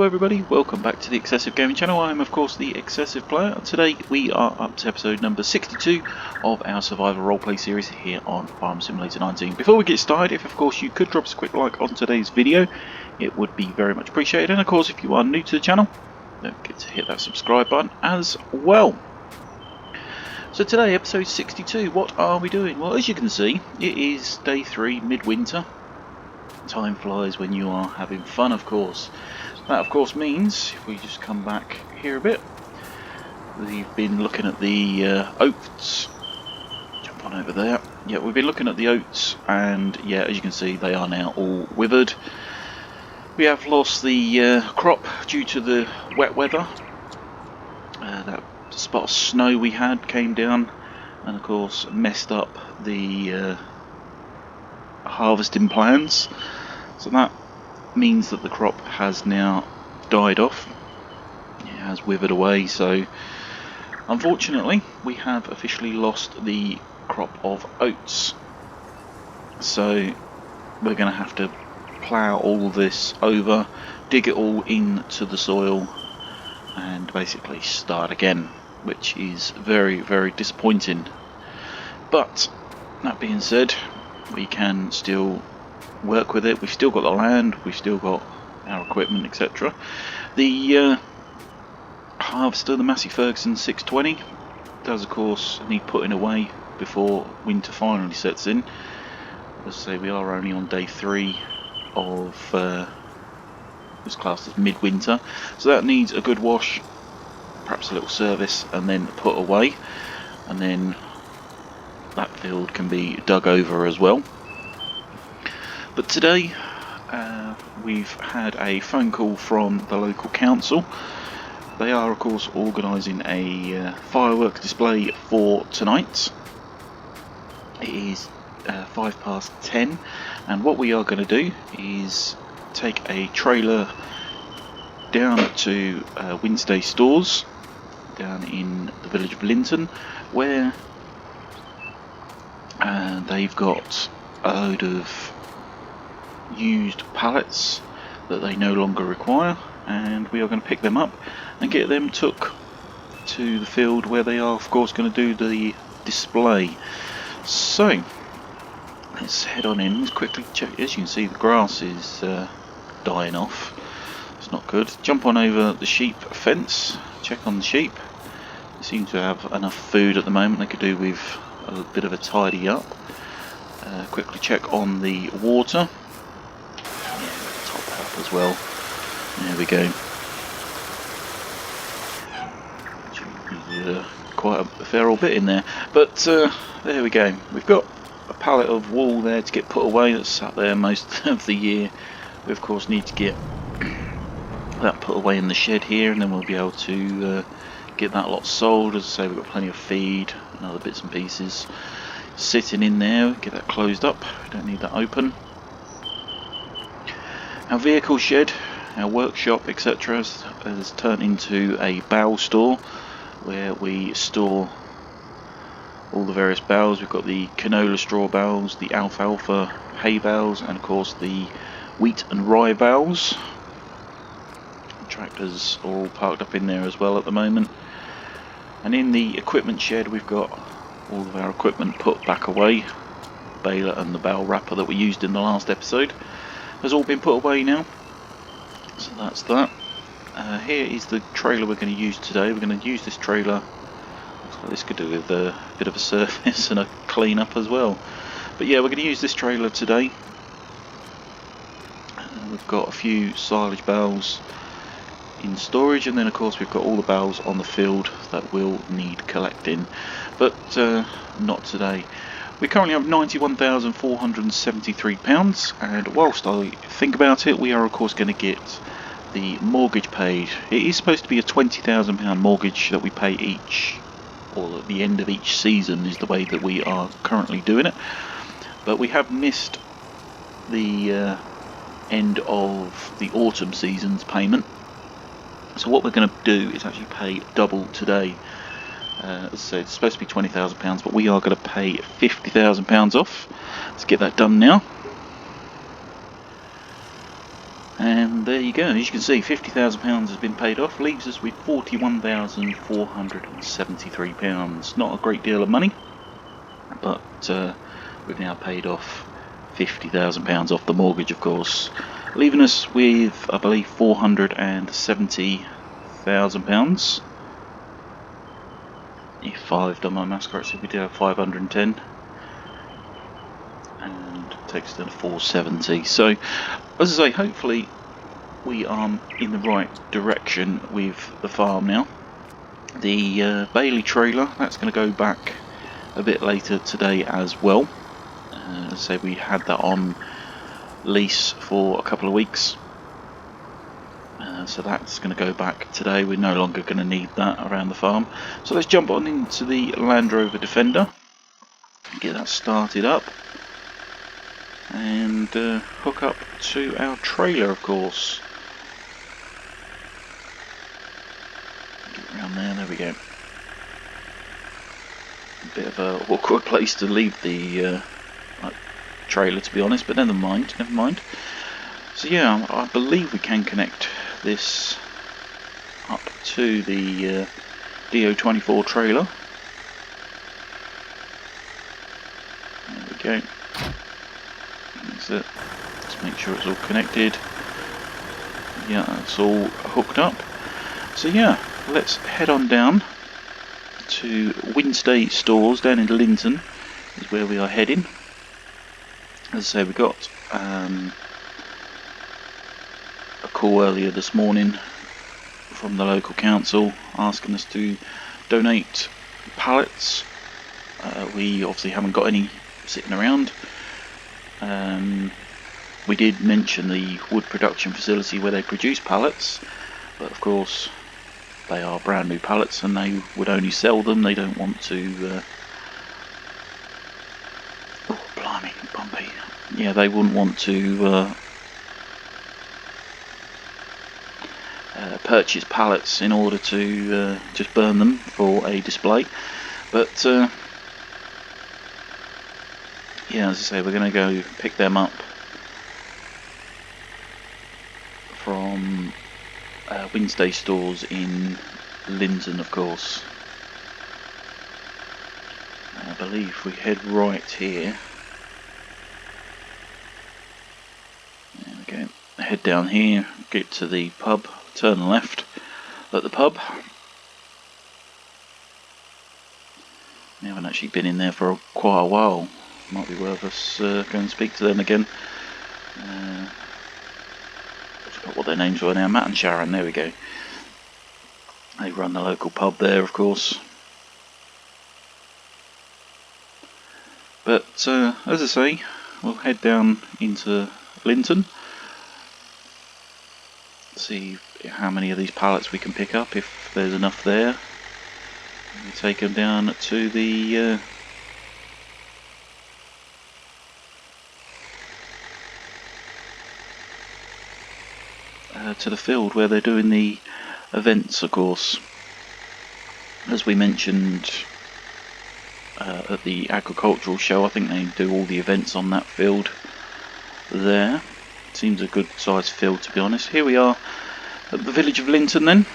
everybody, welcome back to the XsivGaming Channel. I am of course the XsivPlayer, and today we are up to episode number 62 of our Survivor Roleplay series here on Farm Simulator 19. Before we get started, if of course you could drop us a quick like on today's video, it would be very much appreciated. And of course if you are new to the channel, don't forget to hit that subscribe button as well. So today, episode 62, what are we doing? Well, as you can see, it is day 3, midwinter. Time flies when you are having fun, of course. That of course means, if we just come back here a bit, we've been looking at the oats. Jump on over there. Yeah, we've been looking at the oats, and yeah, as you can see, they are now all withered. We have lost the crop due to the wet weather. That spot of snow we had came down and of course messed up the harvesting plans. So that means that the crop has now died off. It has withered away, so unfortunately we have officially lost the crop of oats. So we're going to have to plough all this over, dig it all into the soil and basically start again, which is very, very disappointing. But that being said, we can still work with it. We've still got the land, we've still got our equipment, etc. The harvester, the Massey Ferguson 620, does of course need putting away before winter finally sets in. As I say, we are only on day 3 of this class as midwinter, so that needs a good wash, perhaps a little service, and then put away, and then that field can be dug over as well. But today we've had a phone call from the local council. They are of course organising a fireworks display for tonight. It is 10:05, and what we are going to do is take a trailer down to Wednesday Stores down in the village of Linton, where they've got a load of used pallets that they no longer require, and we are going to pick them up and get them took to the field where they are of course going to do the display. So let's head on in. Let's quickly check. As you can see, the grass is dying off. It's not good. Jump on over the sheep fence, check on the sheep. They seem to have enough food at the moment. They could do with a bit of a tidy up. Quickly check on the water. Top up as well. There we go. Quite a fair old bit in there, but there we go. We've got a pallet of wool there to get put away that's sat there most of the year. We of course need to get that put away in the shed here, and then we'll be able to get that lot sold. As I say, we've got plenty of feed and other bits and pieces sitting in there. Get that closed up, we don't need that open. Our vehicle shed, our workshop, etc. has turned into a bale store where we store all the various bales. We've got the canola straw bales, the alfalfa hay bales, and of course the wheat and rye bales. Tractors are all parked up in there as well at the moment. And in the equipment shed we've got all of our equipment put back away. The baler and the bale wrapper that we used in the last episode has all been put away now. So that's that. Here is the trailer we're going to use today. We're going to use this trailer. Looks like this could do with a bit of a service and a clean up as well. But yeah, we're going to use this trailer today. We've got a few silage bales in storage, and then of course we've got all the bales on the field that will need collecting, but not today. We currently have £91,473, and whilst I think about it, we are of course going to get the mortgage paid. It is supposed to be a £20,000 mortgage that we pay each, or at the end of each season is the way that we are currently doing it, but we have missed the end of the autumn season's payment. So what we're going to do is actually pay double today. As I said, it's supposed to be £20,000, but we are going to pay £50,000 off. Let's get that done now. And there you go, as you can see, £50,000 has been paid off, leaves us with £41,473. Not a great deal of money, but we've now paid off £50,000 off the mortgage, of course, leaving us with, I believe, £470,000. If I've done my maths correctly, we did have 510, and it takes us to 470. So, as I say, hopefully we are in the right direction with the farm now. The Bailey trailer, that's going to go back a bit later today as well. As I say, we had that on lease for a couple of weeks. So that's going to go back today. We're no longer going to need that around the farm. So let's jump on into the Land Rover Defender, get that started up, and hook up to our trailer, of course. Get around there we go. A bit of a awkward place to leave the trailer, to be honest, but never mind. So yeah, I believe we can connect this up to the DO24 trailer. There we go. That's it. Let's make sure it's all connected. Yeah, that's all hooked up. So yeah, let's head on down to Wednesday Stores down in Linton, is where we are heading. As I say, we got a call earlier this morning from the local council asking us to donate pallets. We obviously haven't got any sitting around. We did mention the wood production facility where they produce pallets, but of course they are brand new pallets and they would only sell them. They don't want to oh blimey, bumpy. Yeah, they wouldn't want to purchase pallets in order to just burn them for a display. But yeah, as I say, we're going to go pick them up from Wednesday Stores in Linton, of course. I believe we head right here. There we go. Head down here, get to the pub, turn left at the pub. We haven't actually been in there for quite a while. Might be worth us going and speak to them again. I forgot what their names were now. Matt and Sharon, there we go. They run the local pub there, of course. But as I say, we'll head down into Linton, see how many of these pallets we can pick up, if there's enough there. We take them down to the field where they're doing the events, of course. As we mentioned at the agricultural show, I think they do all the events on that field there. Seems a good sized field, to be honest. Here we are at the village of Linton then.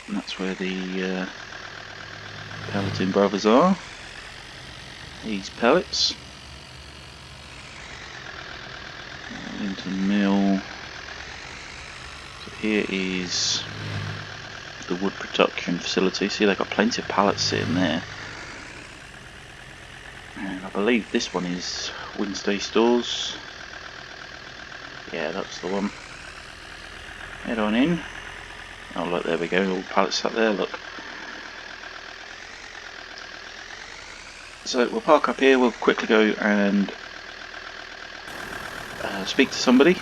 And that's where the pelleting brothers are. These pellets. Linton Mill. So here is the wood production facility. See, they've got plenty of pallets sitting there. And I believe this one is Wednesday Stores. Yeah, that's the one. Head on in. Oh look, there we go, all pallets sat there, look. So we'll park up here, we'll quickly go and speak to somebody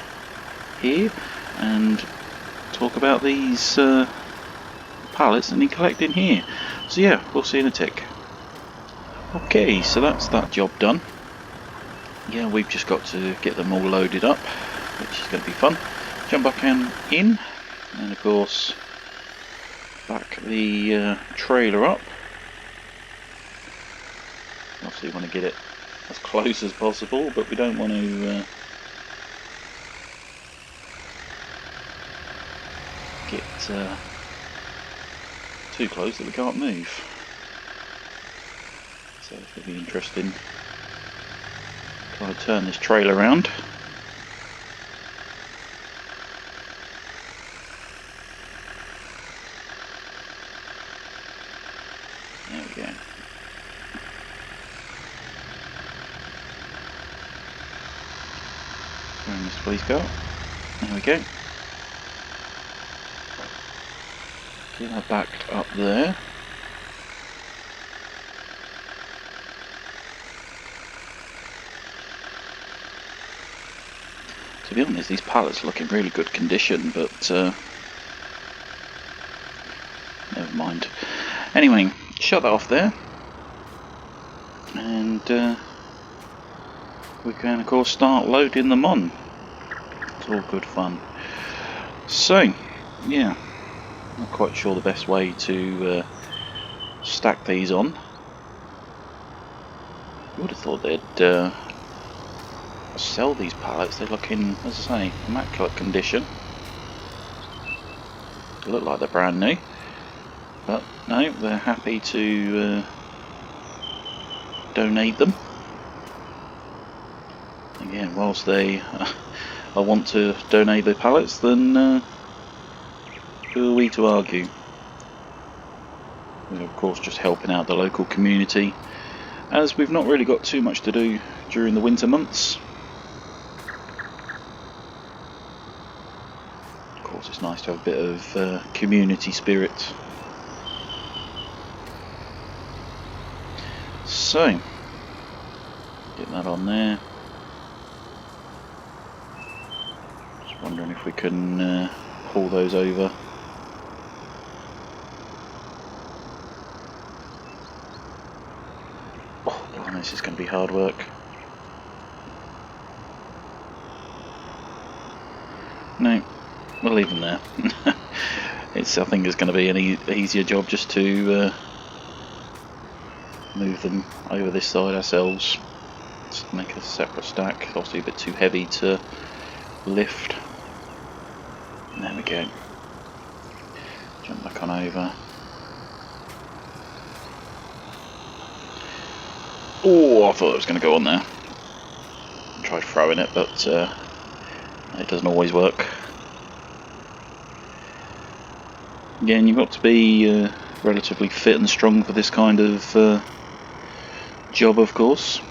here and talk about these pallets that need collecting here. So yeah, we'll see you in a tick. Okay, so that's that job done. Yeah, we've just got to get them all loaded up, which is going to be fun. Jump back in, and of course back the trailer up. Obviously we want to get it as close as possible, but we don't want to get too close that we can't move. So it's going to be interesting trying to turn this trailer around. There we go. Turn this police car. There we go. Get that backed up there. To be honest, these pallets look in really good condition, but never mind. Anyway, shut that off there, and we can of course start loading them on. It's all good fun. So, yeah, not quite sure the best way to stack these on. You would have thought they'd sell these pallets. They look in, as I say, immaculate condition. They look like they're brand new, but no, they're happy to donate them. Again, whilst they I want to donate their pallets, then who are we to argue? We're of course just helping out the local community, as we've not really got too much to do during the winter months. Of course, it's nice to have a bit of community spirit. So, get that on there. Just wondering if we can pull those over. Oh, God, this is going to be hard work. No, we'll leave them there. I think it's going to be an easier job just to move them over this side ourselves. Just make a separate stack. It's obviously a bit too heavy to lift. There we go. Jump back on over. Oh, I thought it was going to go on there. I tried throwing it, but it doesn't always work. Again, you've got to be relatively fit and strong for this kind of job, of course.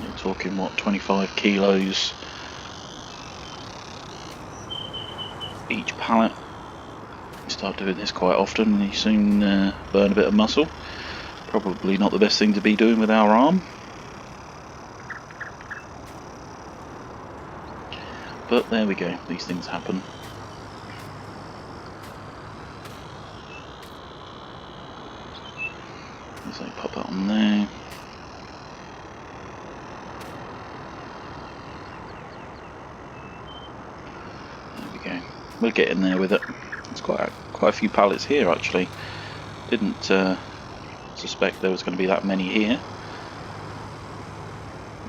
You're talking, what, 25 kilos each pallet. You start doing this quite often and you soon burn a bit of muscle. Probably not the best thing to be doing with our arm. But there we go, these things happen. So pop that on there. There we go. We'll get in there with it. It's quite a few pallets here actually. Didn't suspect there was going to be that many here,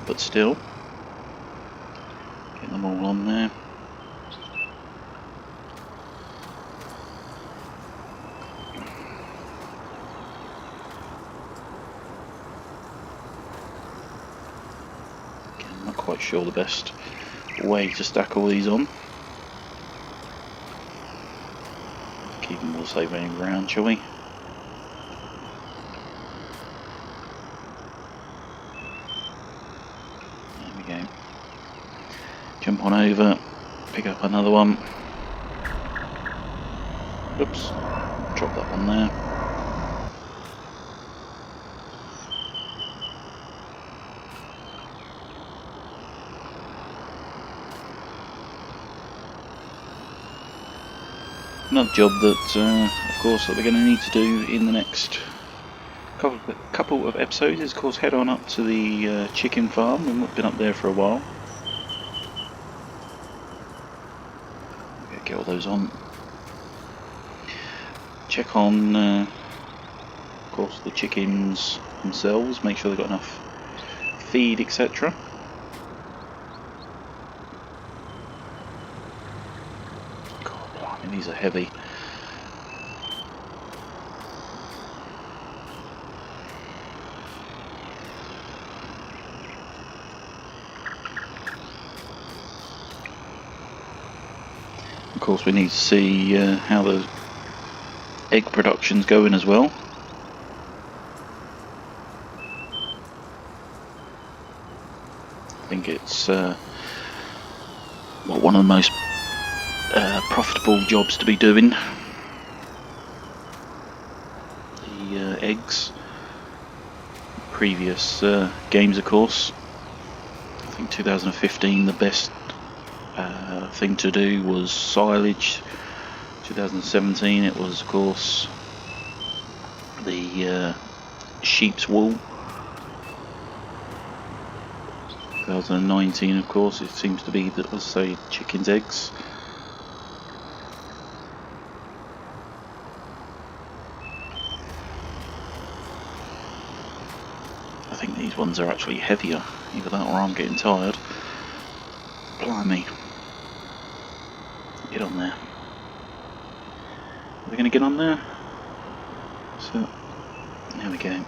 but still, get them all on there. Again, I'm not quite sure the best way to stack all these on. Keep them all saving ground, shall we? Jump on over, pick up another one. Oops, drop that one there. Another job that, of course, that we're going to need to do in the next couple of episodes is, of course, head on up to the chicken farm. We've been up there for a while. Get all those on. Check on, of course, the chickens themselves. Make sure they've got enough feed, etc. These are heavy. Of course, we need to see how the egg production's going as well. I think it's one of the most profitable jobs to be doing. The eggs. Previous games, of course. I think 2015 the best thing to do was silage. 2017 it was, of course, the sheep's wool. 2019, of course, it seems to be that, let's say, chicken's eggs. I think these ones are actually heavier, either that or I'm getting tired. Blimey. Get on there. Are we going to get on there? So, there we go.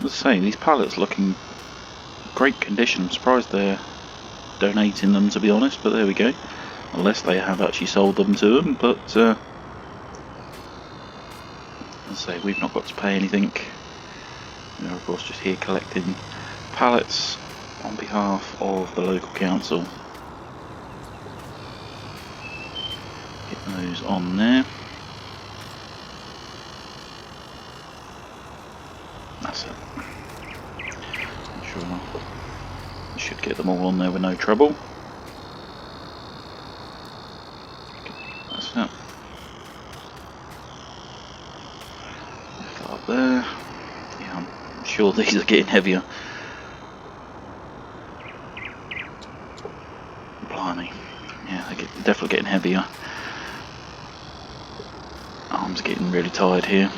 Let's say, these pallets look in great condition. I'm surprised they're donating them, to be honest, but there we go. Unless they have actually sold them to them, but let's say, we've not got to pay anything. We're of course just here collecting pallets on behalf of the local council. Get those on there. That's it. I'm sure we should get them all on there with no trouble. That's it. Lift that up there. Yeah, I'm sure these are getting heavier. Blimey. Yeah, they're definitely getting heavier. Arm's getting really tired here.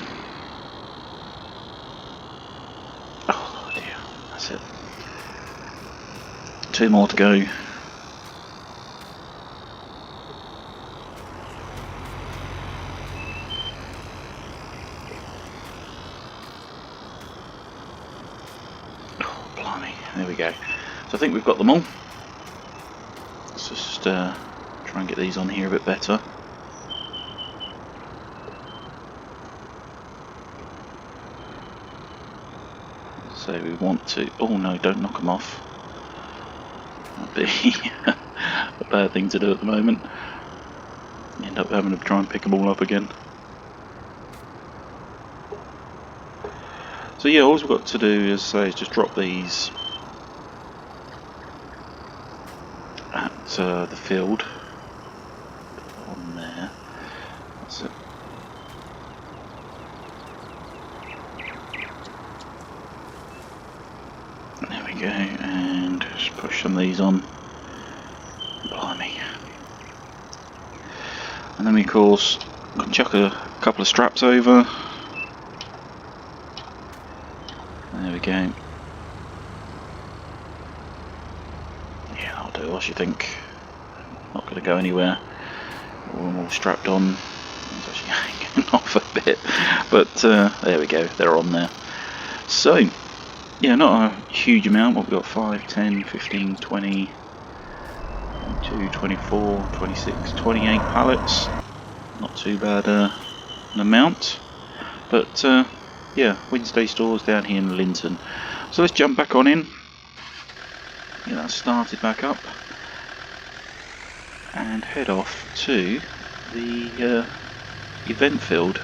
Oh dear, that's it. 2 more to go. Oh, blimey, there we go. So I think we've got them all. Let's just try and get these on here a bit better. So we want to... oh no, don't knock them off. That'd be a bad thing to do at the moment. You end up having to try and pick them all up again. So yeah, all we've got to do is just drop these at the field on there. That's it. There we go, and just push some of these on. Blimey. And then we of course can chuck a couple of straps over. There we go. Yeah, that'll do. What do you think? Not going to go anywhere. We're all strapped on. It's actually hanging off a bit, but there we go. They're on there. So, yeah, not a huge amount. What we've got: 5, 10, 15, 20, 22, 24, 26, 28 pallets. Not too bad an amount. But yeah, Wednesday stores down here in Linton. So let's jump back on in. Get that started back up. And head off to the event field.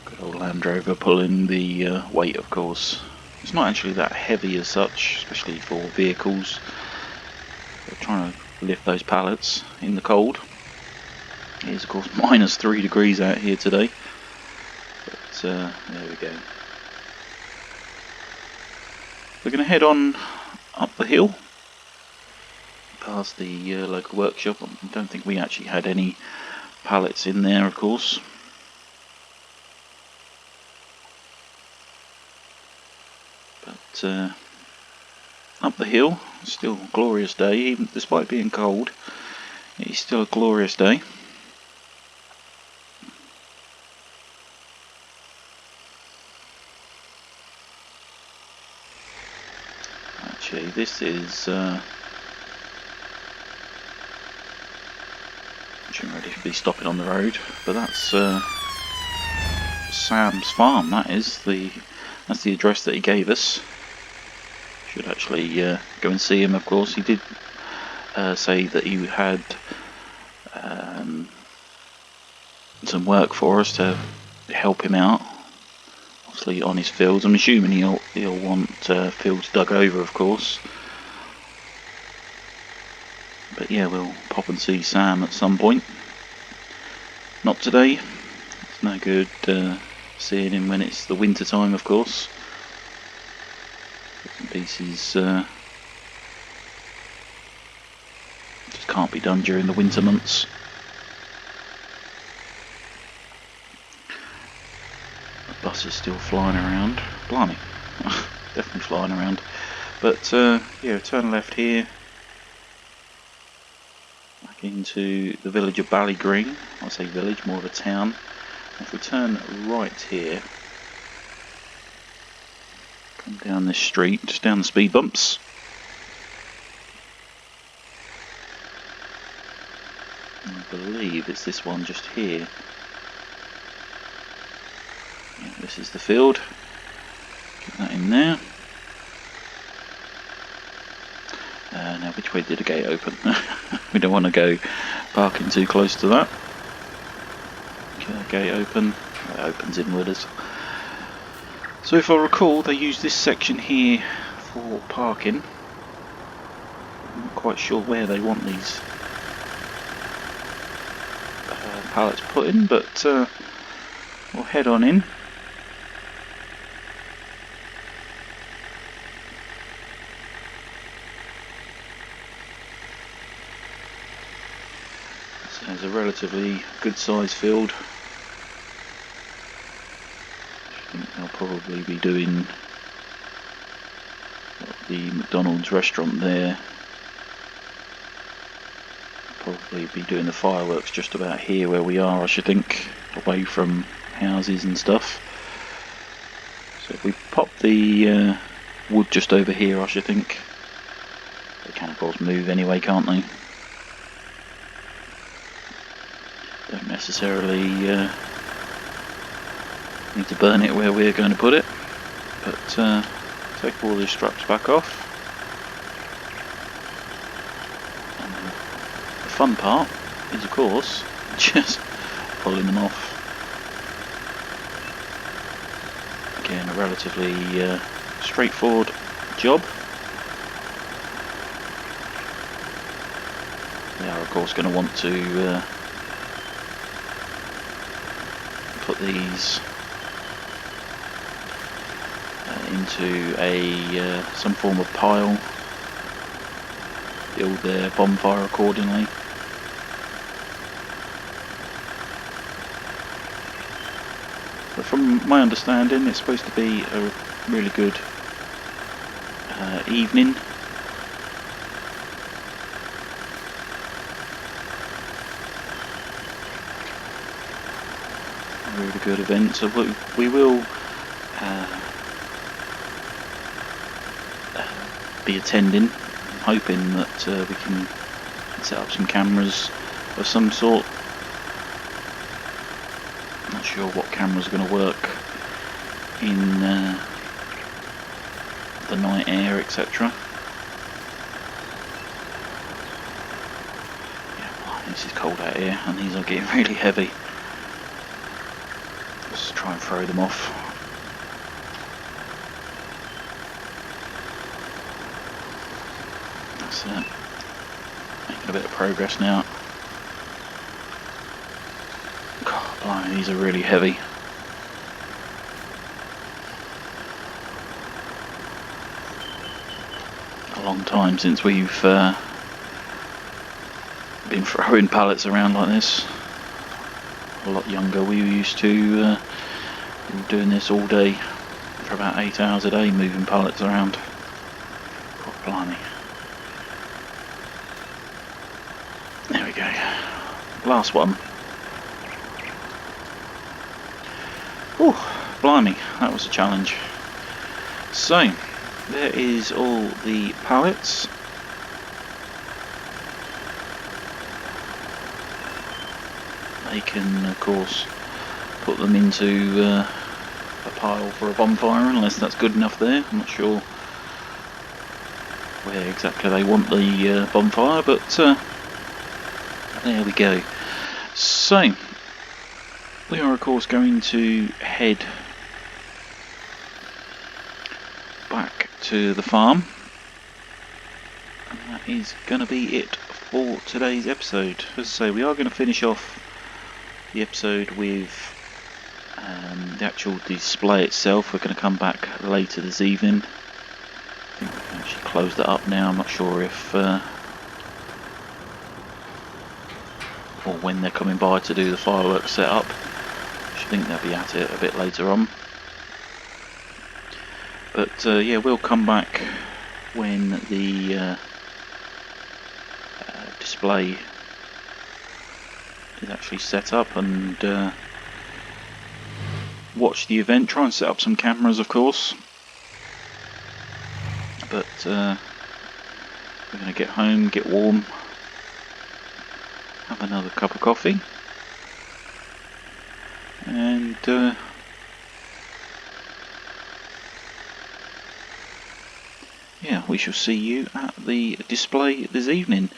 Good old Land Rover pulling the weight, of course. It's not actually that heavy as such, especially for vehicles. They're trying to lift those pallets in the cold. It is of course -3 degrees out here today. But there we go. We're going to head on up the hill past the local workshop. I don't think we actually had any pallets in there, of course. up the hill. Still a glorious day, even despite being cold. It's still a glorious day. Actually, this is shouldn't really be stopping on the road, but that's Sam's farm. That's the address that he gave us. Should actually go and see him. Of course, he did say that he had some work for us to help him out. Obviously on his fields. I'm assuming he'll want fields dug over, of course. But yeah, we'll pop and see Sam at some point. Not today. It's no good seeing him when it's the winter time, of course. Bits and pieces just can't be done during the winter months. The bus is still flying around. Blimey, definitely flying around. But yeah, turn left here. Into the village of Ballygreen. I say village, more of a town. If we turn right here, come down this street, just down the speed bumps. I believe it's this one just here. Yeah, this is the field. Get that in there. Now, which way did the gate open? We don't want to go parking too close to that. Get the gate open. It opens inwards. So if I recall, they use this section here for parking. I'm not quite sure where they want these pallets put in, but we'll head on in. There's a relatively good sized field. I think they'll probably be doing the McDonald's restaurant there. Probably be doing the fireworks just about here where we are, I should think, away from houses and stuff. So if we pop the wood just over here, I should think. They can of course move anyway, can't they? Don't necessarily need to burn it where we're going to put it, but take all the straps back off. And the fun part is, of course, just pulling them off. Again, a relatively straightforward job. We are, of course, going to want to put these into a some form of pile, build their bonfire accordingly. But from my understanding, it's supposed to be a really good evening. A really good event, so we will be attending. I'm hoping that we can set up some cameras of some sort. I'm not sure what cameras are going to work in the night air, etc. Yeah, this is cold out here and these are getting really heavy. Let's try and throw them off. That's it. Making a bit of progress now. God, blimey, these are really heavy. A long time since we've been throwing pallets around like this. A lot younger, we were used to doing this all day, for about 8 hours a day moving pallets around. God blimey. There we go. Last one. Oh, blimey, that was a challenge. So, there is all the pallets. They can, of course, put them into a pile for a bonfire, unless that's good enough there. I'm not sure where exactly they want the bonfire, but there we go. So, we are of course going to head back to the farm, and that is going to be it for today's episode. As I say, we are going to finish off the episode with the actual display itself. We're going to come back later this evening. I think we can actually close that up now. I'm not sure if or when they're coming by to do the fireworks setup. I think they'll be at it a bit later on. But yeah, we'll come back when the display is actually set up and watch the event. Try and set up some cameras, of course. But we're going to get home, get warm, have another cup of coffee, and yeah, we shall see you at the display this evening.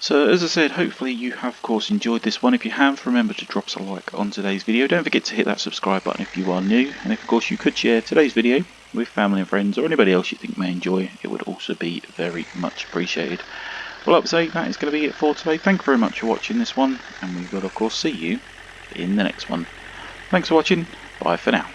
So as I said, hopefully you have of course enjoyed this one. If you have, remember to drop us a like on today's video. Don't forget to hit that subscribe button if you are new, and if of course you could share today's video with family and friends or anybody else you think may enjoy, it would also be very much appreciated. Well, like I say, that is going to be it for today. Thank you very much for watching this one, and we will of course see you in the next one. Thanks for watching, bye for now.